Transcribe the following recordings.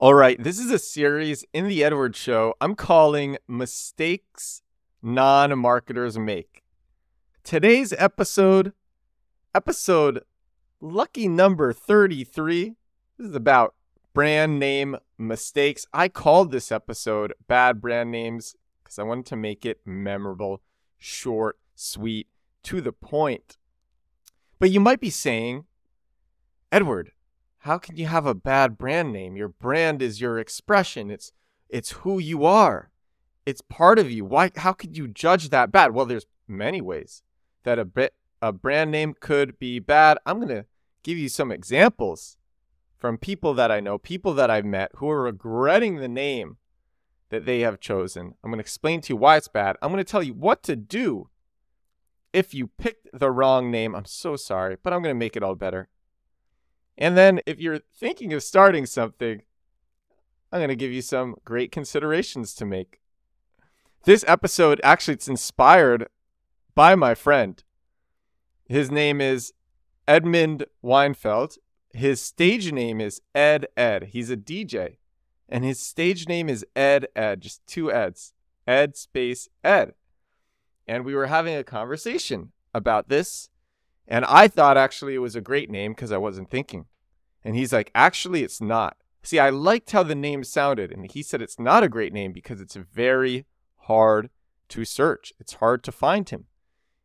All right, this is a series in the Edward Show I'm calling Mistakes Non-Marketers Make. Today's episode lucky number 33, this is about brand name mistakes. I called this episode Bad Brand Names because I wanted to make it memorable, short, sweet, to the point. But you might be saying, Edward, how can you have a bad brand name? Your brand is your expression. It's who you are. It's part of you. How could you judge that bad? Well, there's many ways that a brand name could be bad. I'm going to give you some examples from people that I know, people that I've met who are regretting the name that they have chosen. I'm going to explain to you why it's bad. I'm going to tell you what to do if you picked the wrong name. I'm so sorry, but I'm going to make it all better. And then if you're thinking of starting something, I'm going to give you some great considerations to make. This episode, actually, it's inspired by my friend. His name is Edmund Weinfeld. His stage name is Ed Ed. He's a DJ. And his stage name is Ed Ed, just two Eds. Ed space Ed. And we were having a conversation about this. And I thought actually it was a great name because I wasn't thinking. And he's like, actually, it's not. See, I liked how the name sounded. And he said it's not a great name because it's very hard to search. It's hard to find him,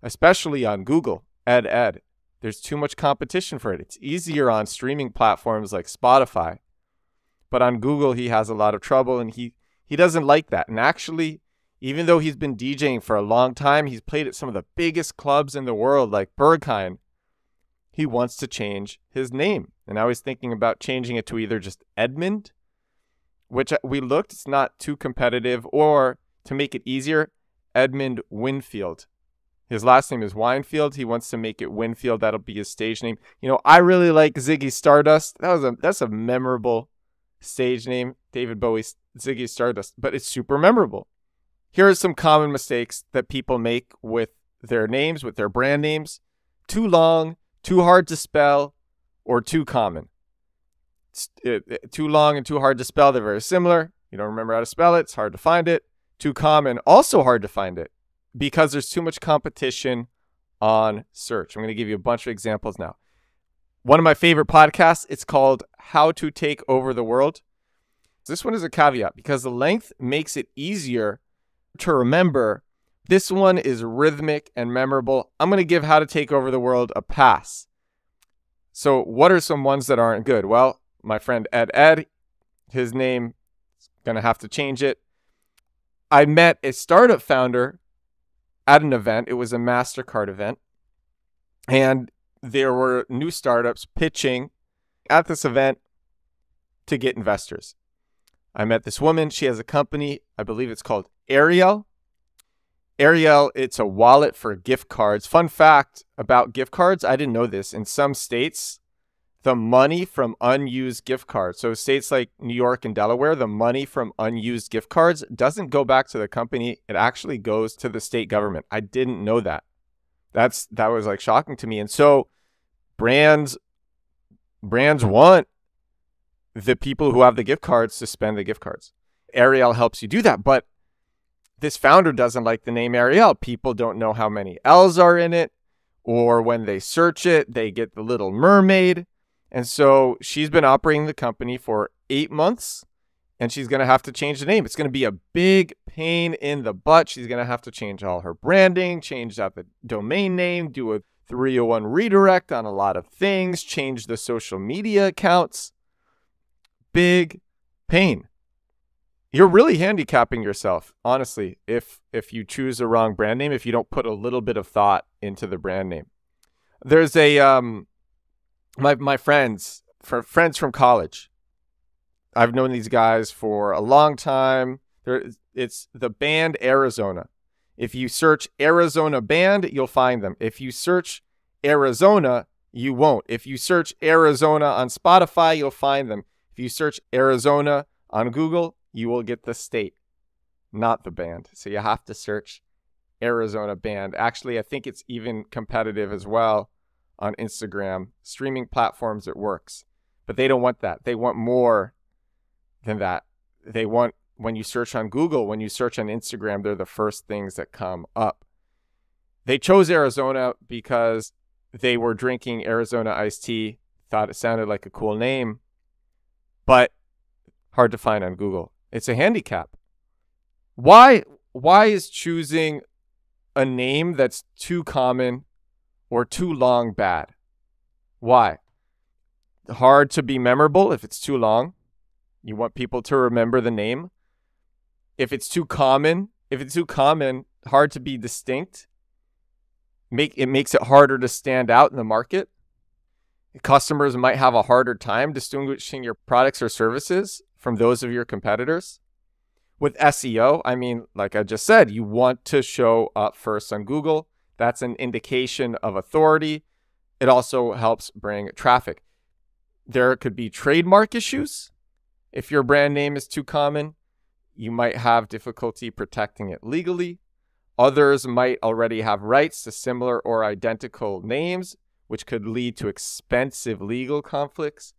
especially on Google, Ed Ed. There's too much competition for it. It's easier on streaming platforms like Spotify. But on Google, he has a lot of trouble and he doesn't like that. And actually, even though he's been DJing for a long time, he's played at some of the biggest clubs in the world, like Berghain. He wants to change his name. And I was thinking about changing it to either just Edmund, which we looked, it's not too competitive, or to make it easier, Edmund Winfield. His last name is Weinfield. He wants to make it Winfield. That'll be his stage name. You know, I really like Ziggy Stardust. That's a memorable stage name, David Bowie's Ziggy Stardust, but it's super memorable. Here are some common mistakes that people make with their names, with their brand names. Too long, too hard to spell, or too common. Too long and too hard to spell, they're very similar. You don't remember how to spell it, it's hard to find it. Too common, also hard to find it because there's too much competition on search. I'm going to give you a bunch of examples now. One of my favorite podcasts, it's called How to Take Over the World. This one is a caveat because the length makes it easier to remember. This one is rhythmic and memorable. I'm going to give How to Take Over the World a pass. So what are some ones that aren't good? Well, my friend Ed Ed, his name, going to have to change it. I met a startup founder at an event. It was a MasterCard event. And there were new startups pitching at this event to get investors. I met this woman. She has a company. I believe it's called Ariel. Ariel, it's a wallet for gift cards. Fun fact about gift cards, I didn't know this. In some states, the money from unused gift cards, so states like New York and Delaware, the money from unused gift cards doesn't go back to the company. It actually goes to the state government. I didn't know that. That was like shocking to me. And so brands want the people who have the gift cards to spend the gift cards. Ariel helps you do that, but this founder doesn't like the name Ariel. People don't know how many L's are in it, or when they search it, they get the Little Mermaid. And so she's been operating the company for 8 months, and she's going to have to change the name. It's going to be a big pain in the butt. She's going to have to change all her branding, change out the domain name, do a 301 redirect on a lot of things, change the social media accounts. Big pain. You're really handicapping yourself, honestly, if you choose the wrong brand name, if you don't put a little bit of thought into the brand name. There's a my friends from college. I've known these guys for a long time. It's the band Arizona. If you search Arizona band, you'll find them. If you search Arizona, you won't. If you search Arizona on Spotify, you'll find them. If you search Arizona on Google, you will get the state, not the band. So you have to search Arizona band. Actually, I think it's even competitive as well on Instagram. Streaming platforms, it works. But they don't want that. They want more than that. They want, when you search on Google, when you search on Instagram, they're the first things that come up. They chose Arizona because they were drinking Arizona iced tea, thought it sounded like a cool name, but hard to find on Google. It's a handicap. Why is choosing a name that's too common or too long bad? Why? Hard to be memorable if it's too long. You want people to remember the name. If it's too common, hard to be distinct. It makes it harder to stand out in the market. Customers might have a harder time distinguishing your products or services from those of your competitors. With SEO, I mean, like I just said, you want to show up first on Google. That's an indication of authority. It also helps bring traffic. There could be trademark issues. If your brand name is too common, you might have difficulty protecting it legally. Others might already have rights to similar or identical names, which could lead to expensive legal conflicts.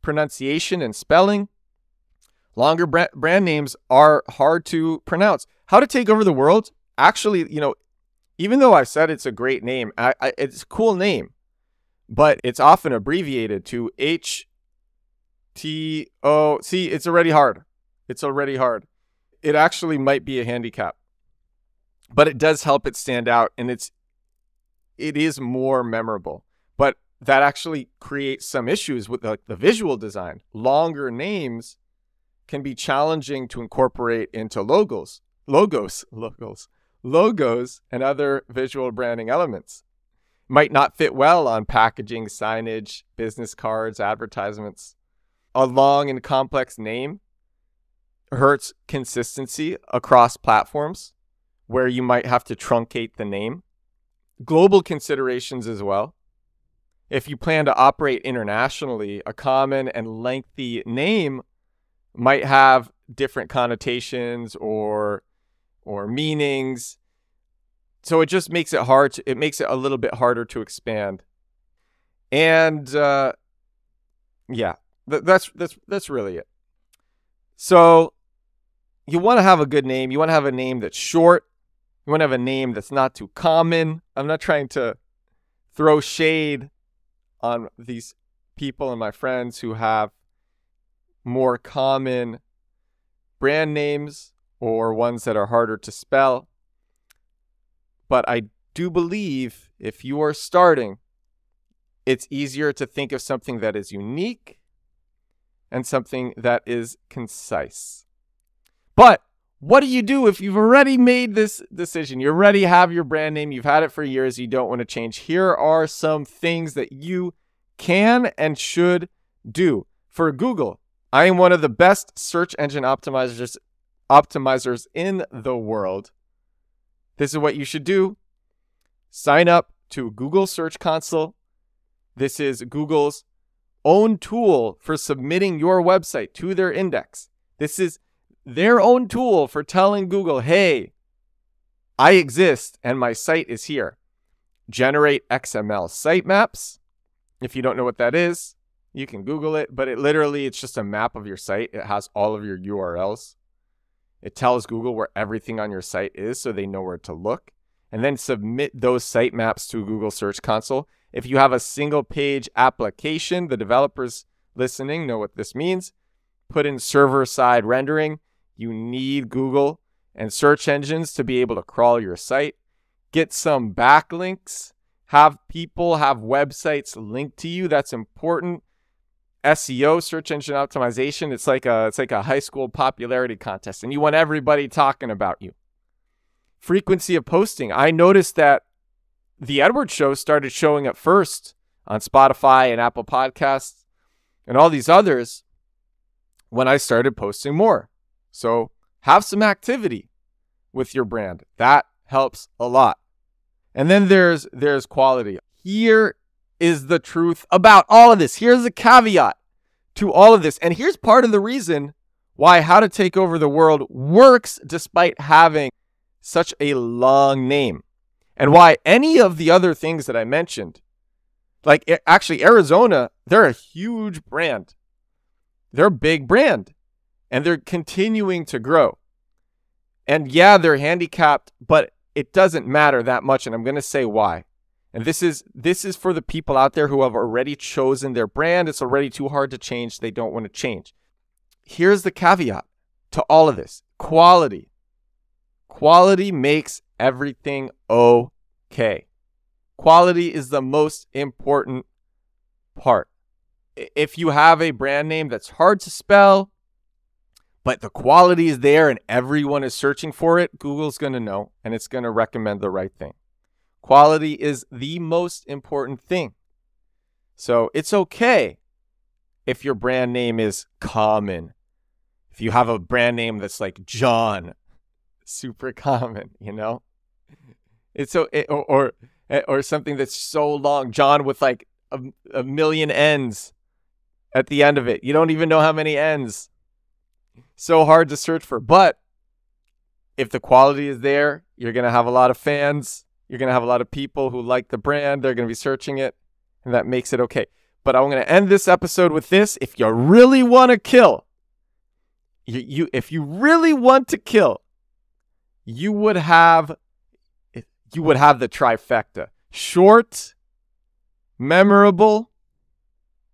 Pronunciation and spelling. Longer brand names are hard to pronounce. How to Take Over the World? Actually, even though I've said it's a great name, it's a cool name, but it's often abbreviated to HTO. See, it's already hard. It actually might be a handicap, but it does help it stand out, and it is more memorable. But that actually creates some issues with the visual design. Longer names can be challenging to incorporate into logos, and other visual branding elements. Might not fit well on packaging, signage, business cards, advertisements. A long and complex name hurts consistency across platforms, where you might have to truncate the name. Global considerations as well. If you plan to operate internationally, a common and lengthy name might have different connotations or meanings. So it just makes it hard. It makes it a little bit harder to expand. And yeah, that's really it. So you want to have a good name. You want to have a name that's short. You want to have a name that's not too common. I'm not trying to throw shade on these people and my friends who have more common brand names or ones that are harder to spell. But I do believe if you are starting, it's easier to think of something that is unique and something that is concise. But what do you do if you've already made this decision? You already have your brand name. You've had it for years. You don't want to change. Here are some things that you can and should do. For Google, I am one of the best search engine optimizers in the world. This is what you should do. Sign up to Google Search Console. This is Google's own tool for submitting your website to their index. This is their own tool for telling Google, hey, I exist and my site is here. Generate XML sitemaps. If you don't know what that is, you can Google it, but it's just a map of your site. It has all of your URLs. It tells Google where everything on your site is so they know where to look. And then submit those sitemaps to Google Search Console. If you have a single page application, the developers listening know what this means. Put in server-side rendering. You need Google and search engines to be able to crawl your site. Get some backlinks. Have people have websites linked to you. That's important. SEO, search engine optimization, it's like a high school popularity contest, and you want everybody talking about you. Frequency of posting. I noticed that The Edward Show started showing up first on Spotify and Apple Podcasts and all these others when I started posting more. So have some activity with your brand. That helps a lot. And then there's quality. Here is the truth about all of this. Here's a caveat to all of this. And here's part of the reason why How to Take Over the World works despite having such a long name. And why any of the other things that I mentioned, like actually Arizona, they're a huge brand. They're a big brand. and they're continuing to grow. And yeah, they're handicapped, but it doesn't matter that much, and I'm going to say why. And this is for the people out there who have already chosen their brand. It's already too hard to change. They don't want to change. Here's the caveat to all of this. Quality. Quality makes everything okay. Quality is the most important part. If you have a brand name that's hard to spell, but the quality is there and everyone is searching for it, Google's going to know, and it's going to recommend the right thing. Quality is the most important thing. So it's okay if your brand name is common. If you have a brand name that's like John, super common, you know? It's so, or something that's so long, John with like a million N's at the end of it. You don't even know how many N's. So hard to search for. But if the quality is there, you're going to have a lot of fans. You're going to have a lot of people who like the brand. They're going to be searching it, and that makes it okay. But I'm going to end this episode with this. If you really want to kill, if you really want to kill, you would have the trifecta: short, memorable,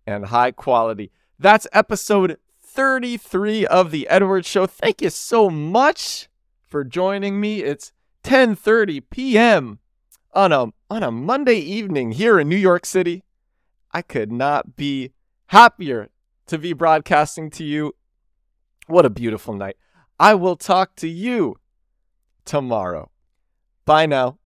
and high quality. That's episode 33 of The Edward Show. Thank you so much for joining me. It's 10:30 p.m. on a Monday evening here in New York City. I could not be happier to be broadcasting to you. What a beautiful night. I will talk to you tomorrow. Bye now.